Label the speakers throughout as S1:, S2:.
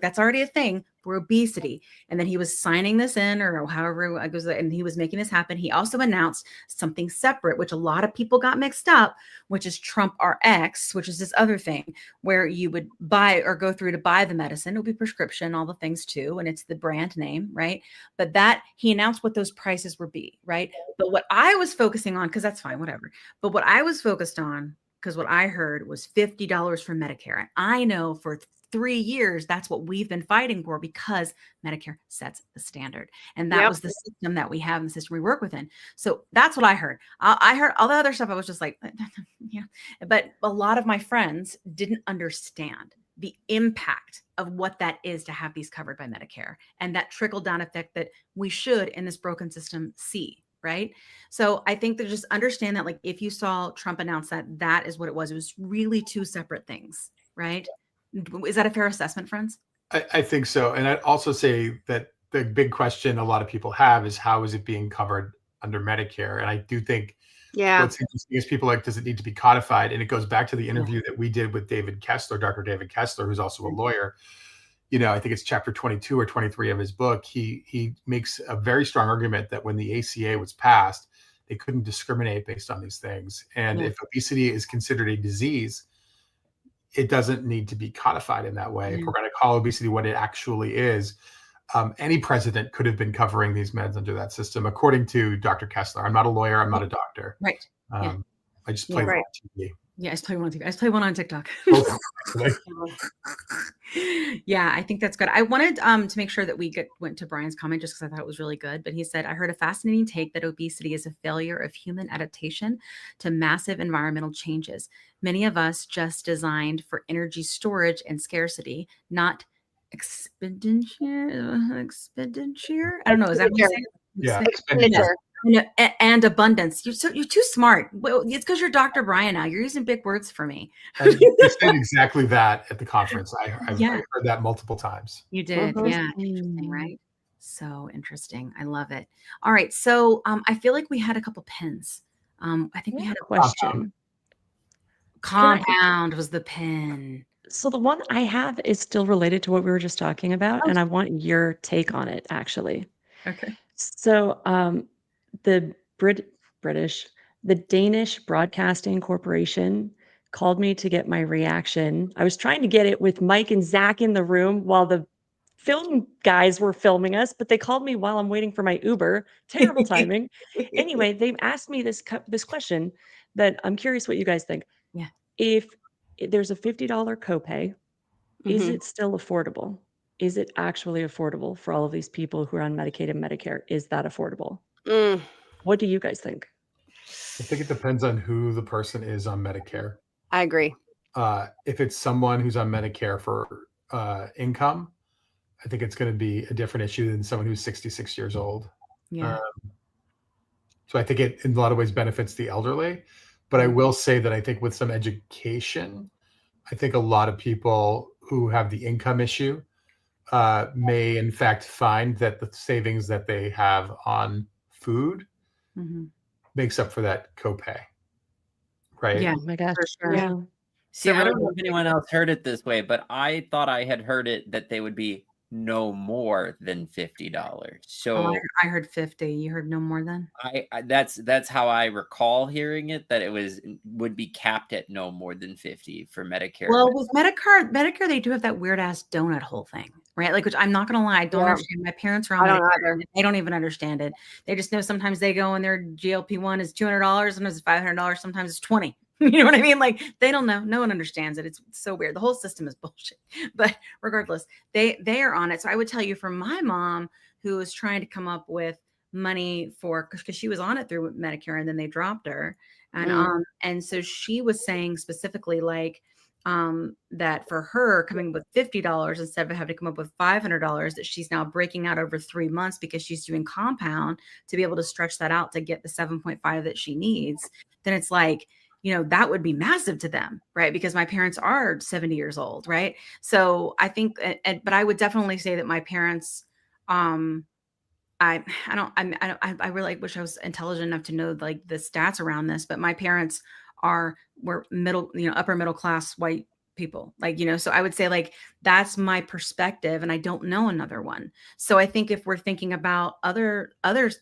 S1: that's already a thing for obesity. And then he was signing this in, or however it goes, and he was making this happen. He also announced something separate, which a lot of people got mixed up, which is Trump RX, which is this other thing where you would buy or go through to buy the medicine. It'll be prescription, all the things too. And it's the brand name, right? But that he announced what those prices would be, right? But what I was focusing on, because that's fine, whatever. But what I was focused on, because what I heard was $50 for Medicare. And I know for 3 years, that's what we've been fighting for, because Medicare sets the standard. And that was the system that we have and the system we work within. So that's what I heard. I heard all the other stuff. I was just like, yeah. But a lot of my friends didn't understand the impact of what that is to have these covered by Medicare, and that trickle down effect that we should in this broken system see. Right. So I think that just understand that, like, if you saw Trump announce that, that is what it was really two separate things. Right. Is that a fair assessment, friends?
S2: I think so. And I'd also say that the big question a lot of people have is, how is it being covered under Medicare? And I do think what's interesting is people like, does it need to be codified? And it goes back to the interview that we did with David Kessler, Dr. David Kessler, who's also a lawyer. I think it's chapter 22 or 23 of his book. He makes a very strong argument that when the ACA was passed, they couldn't discriminate based on these things. And if obesity is considered a disease, it doesn't need to be codified in that way. If we're going to call obesity what it actually is, any president could have been covering these meds under that system, according to Dr. Kessler. I'm not a lawyer. I'm not a doctor.
S1: Right.
S2: I just play on TV.
S1: Yeah, I just play one on TV. I just play one on TikTok. Yeah, I think that's good. I wanted to make sure that we went to Brian's comment, just because I thought it was really good. But he said, I heard a fascinating take that obesity is a failure of human adaptation to massive environmental changes. Many of us just designed for energy storage and scarcity, not expenditure. I don't know. Is that what you're saying?
S2: Yeah,
S1: expenditure. And abundance. You're too smart. Well, it's because you're Dr. Brian now. You're using big words for me.
S2: You said exactly that at the conference. I heard that multiple times.
S1: You did. Yeah. Interesting, right? So interesting. I love it. All right. So I feel like we had a couple pins. I think we had a
S3: question.
S1: Compound was the pin.
S3: So the one I have is still related to what we were just talking about, and I want your take on it, actually.
S1: Okay.
S3: So the Danish Broadcasting Corporation called me to get my reaction. I was trying to get it with Mike and Zach in the room while the film guys were filming us, but they called me while I'm waiting for my Uber. Terrible timing. Anyway, they asked me this question that I'm curious what you guys think.
S1: Yeah.
S3: If there's a $50 copay, is it still affordable? Is it actually affordable for all of these people who are on Medicaid and Medicare? Is that affordable? What do you guys think?
S2: I think it depends on who the person is on Medicare.
S4: I agree.
S2: If it's someone who's on Medicare for income, I think it's going to be a different issue than someone who's 66 years old.
S1: Yeah.
S2: So I think it in a lot of ways benefits the elderly. But I will say that I think with some education, I think a lot of people who have the income issue may in fact find that the savings that they have on food makes up for that copay. Right?
S3: Yeah, oh my gosh.
S1: For sure.
S3: Yeah.
S5: So I don't know if anyone else heard it this way, but I thought I had heard it that they would be no more than $50. So
S1: I heard 50. You heard no more than?
S5: I that's how I recall hearing it, that it would be capped at no more than 50 for Medicare.
S1: Well, with Medicare, they do have that weird ass donut hole thing, right? Like, which I'm not gonna lie, I don't understand. My parents are on Medicare. They don't even understand it. They just know sometimes they go and their GLP-1 is $200, sometimes it's $500, sometimes it's $20. You know what I mean? Like, they don't know. No one understands it. It's so weird. The whole system is bullshit. But regardless, they are on it. So I would tell you, for my mom, who was trying to come up with money for, because she was on it through Medicare and then they dropped her. And so she was saying specifically, like, that for her coming with $50 instead of having to come up with $500, that she's now breaking out over 3 months because she's doing compound to be able to stretch that out to get the 7.5 that she needs. Then it's like, you know, that would be massive to them, right? Because my parents are 70 years old, right? So I think, but I would definitely say that my parents, I really wish I was intelligent enough to know like the stats around this, but my parents were upper middle class white people, like, you know, so I would say like that's my perspective, and I don't know another one. So I think if we're thinking about other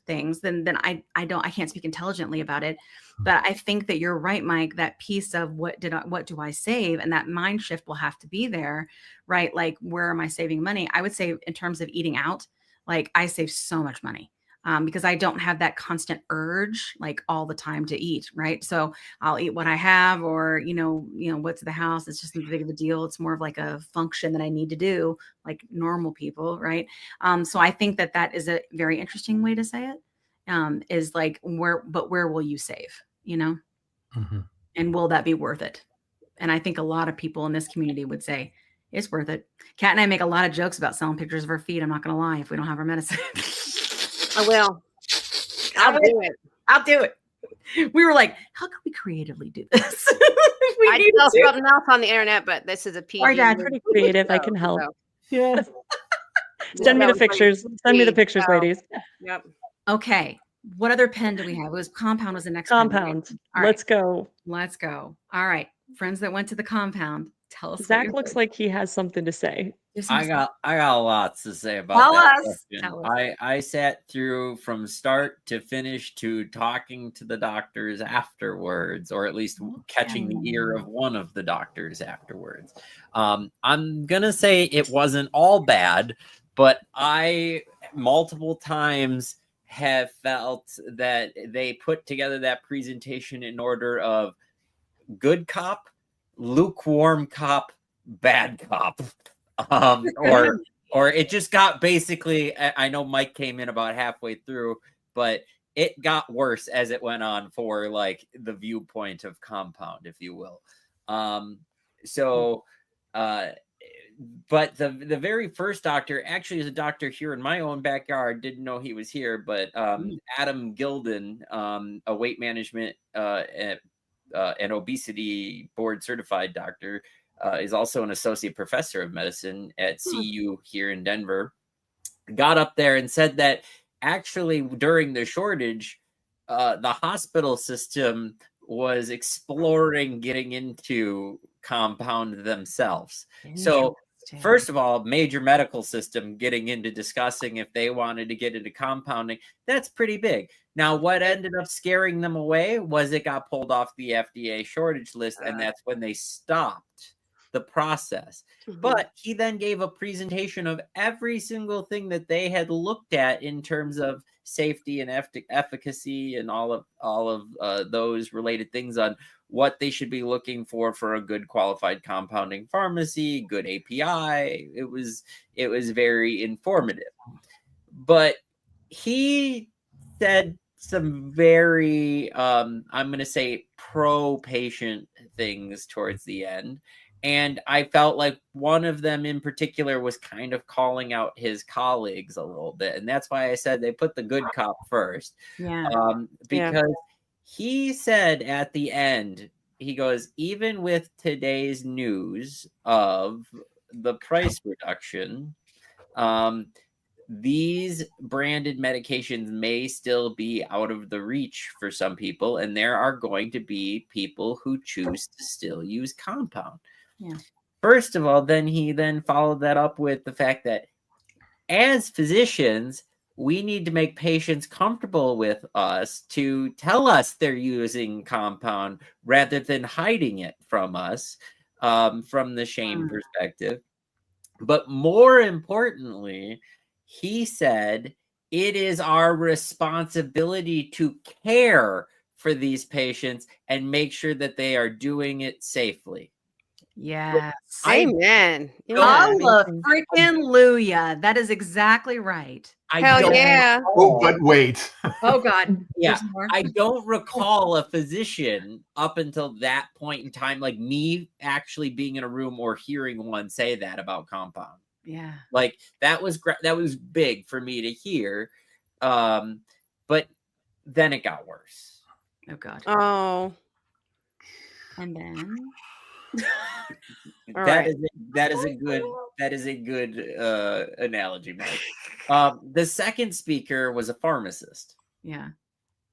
S1: things, then I can't speak intelligently about it. But I think that you're right, Mike, that piece of what do I save, and that mind shift will have to be there, right? Like, where am I saving money? I would say in terms of eating out, like I save so much money. Because I don't have that constant urge like all the time to eat, right? So I'll eat what I have, or, you know, what's the house. It's just not big of a deal. It's more of like a function that I need to do like normal people, right? So I think that that is a very interesting way to say it, is like, where will you save, you know?
S2: Mm-hmm.
S1: And will that be worth it? And I think a lot of people in this community would say it's worth it. Kat and I make a lot of jokes about selling pictures of our feet. I'm not going to lie, if we don't have our medicine.
S4: I will. I'll do it.
S1: I'll do it. We were like, how can we creatively do this?
S4: I saw something else on the internet, but this is a PG.
S1: Sorry, Dad.
S3: Pretty creative. I can help.
S4: So.
S3: Yeah. Send me the pictures. Send me the pictures, ladies.
S4: Yep.
S1: Okay. What other pen do we have? It was Compound was the next pen, right?
S3: Compound.
S1: All
S3: Let's go.
S1: Let's go. All right. Friends that went to the Compound, tell us.
S3: Zach looks like he has something to say.
S5: I got lots to say about
S1: Tell
S5: that
S1: us.
S5: question.
S1: Tell us.
S5: I sat through from start to finish to talking to the doctors afterwards, or at least catching the ear of one of the doctors afterwards. I'm gonna say it wasn't all bad, but I multiple times have felt that they put together that presentation in order of good cop, lukewarm cop, bad cop. Or it just got basically, I know Mike came in about halfway through, but it got worse as it went on for like the viewpoint of Compound, if you will. But the very first doctor actually is a doctor here in my own backyard. Didn't know he was here, but Adam Gilden, a weight management and obesity board certified doctor, is also an associate professor of medicine at CU here in Denver, got up there and said that actually during the shortage, the hospital system was exploring getting into Compound themselves. So first of all, major medical system getting into discussing if they wanted to get into compounding, that's pretty big. Now, what ended up scaring them away was it got pulled off the FDA shortage list, and that's when they stopped the process. But he then gave a presentation of every single thing that they had looked at in terms of safety and efficacy and all of those related things on what they should be looking for a good qualified compounding pharmacy, good API. It was very informative. But he said some very I'm going to say pro-patient things towards the end. And I felt like one of them in particular was kind of calling out his colleagues a little bit. And that's why I said they put the good cop first. Because he said at the end, he goes, even with today's news of the price reduction, these branded medications may still be out of the reach for some people. And there are going to be people who choose to still use compound.
S1: Yeah.
S5: First of all, then he followed that up with the fact that as physicians, we need to make patients comfortable with us to tell us they're using compound rather than hiding it from us, from the shame perspective. But more importantly, he said it is our responsibility to care for these patients and make sure that they are doing it safely.
S1: Yes.
S4: Amen.
S1: Hallelujah. That is exactly right.
S4: Hell yeah.
S2: Oh, but wait.
S1: Oh God.
S5: Yeah. I don't recall a physician up until that point in time, like me actually being in a room or hearing one say that about compound.
S1: Yeah.
S5: Like that was big for me to hear. But then it got worse.
S1: Oh God.
S4: Oh.
S1: And then
S5: That is a good analogy, Mike. The second speaker was a pharmacist.
S1: Yeah.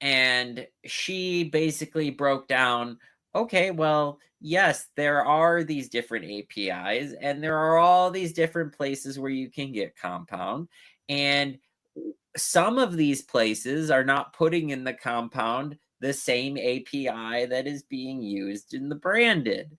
S5: And she basically broke down, okay, well, yes, there are these different APIs and there are all these different places where you can get compound. And some of these places are not putting in the compound the same API that is being used in the branded.